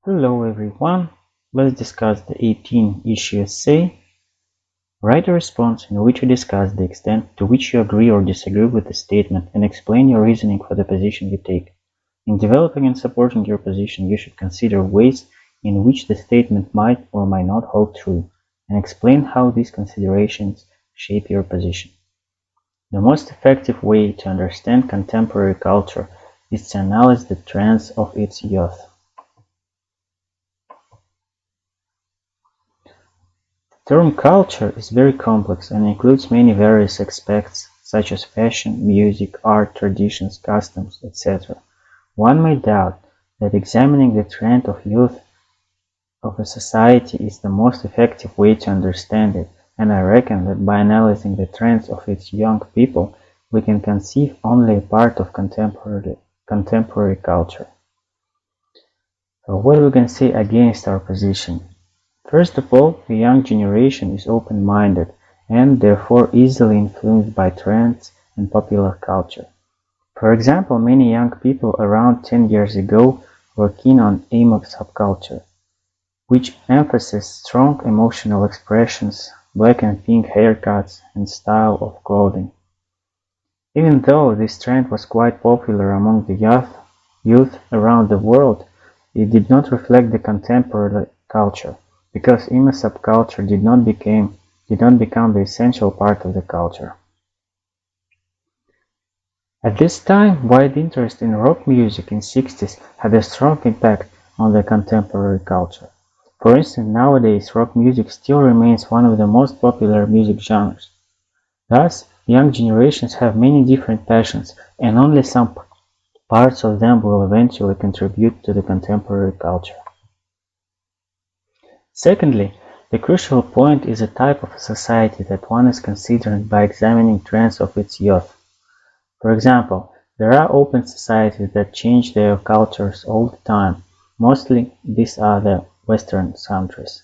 Hello everyone, let's discuss the 18 issue essay. Write a response in which you discuss the extent to which you agree or disagree with the statement and explain your reasoning for the position you take. In developing and supporting your position, you should consider ways in which the statement might or might not hold true, and explain how these considerations shape your position. The most effective way to understand contemporary culture is to analyze the trends of its youth. The term culture is very complex and includes many various aspects such as fashion, music, art, traditions, customs, etc. One may doubt that examining the trend of youth of a society is the most effective way to understand it, and I reckon that by analyzing the trends of its young people, we can conceive only a part of contemporary culture. So what we can say against our position? First of all, the young generation is open-minded and therefore easily influenced by trends and popular culture. For example, many young people around 10 years ago were keen on emo subculture, which emphasizes strong emotional expressions, black and pink haircuts, and style of clothing. Even though this trend was quite popular among the youth around the world, it did not reflect the contemporary culture, because emo subculture did not become the essential part of the culture. At this time, wide interest in rock music in the 60s had a strong impact on the contemporary culture. For instance, nowadays rock music still remains one of the most popular music genres. Thus, young generations have many different passions, and only some parts of them will eventually contribute to the contemporary culture. Secondly, the crucial point is a type of society that one is considering by examining trends of its youth. For example, there are open societies that change their cultures all the time. Mostly these are the Western countries.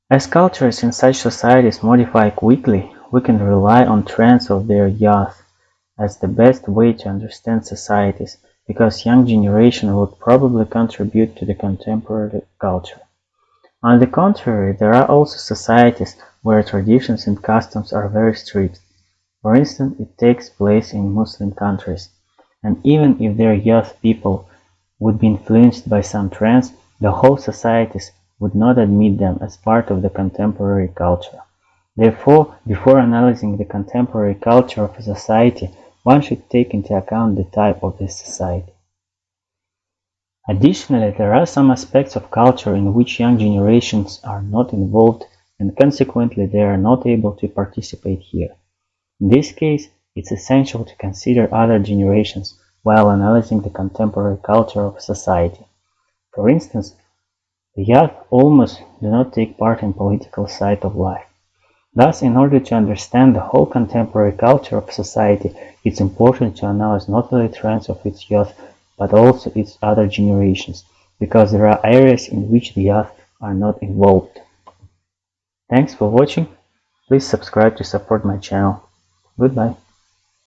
As cultures in such societies modify quickly, we can rely on trends of their youth as the best way to understand societies, because young generation would probably contribute to the contemporary culture. On the contrary, there are also societies where traditions and customs are very strict. For instance, it takes place in Muslim countries, and even if their youth people would be influenced by some trends, the whole societies would not admit them as part of the contemporary culture. Therefore, before analyzing the contemporary culture of a society, one should take into account the type of this society. Additionally, there are some aspects of culture in which young generations are not involved, and consequently they are not able to participate here. In this case, it's essential to consider other generations while analyzing the contemporary culture of society. For instance, the youth almost do not take part in political side of life. Thus, in order to understand the whole contemporary culture of society, it's important to analyze not only trends of its youth, but also its other generations, because there are areas in which the youth are not involved. Thanks for watching. Please subscribe to support my channel. Goodbye.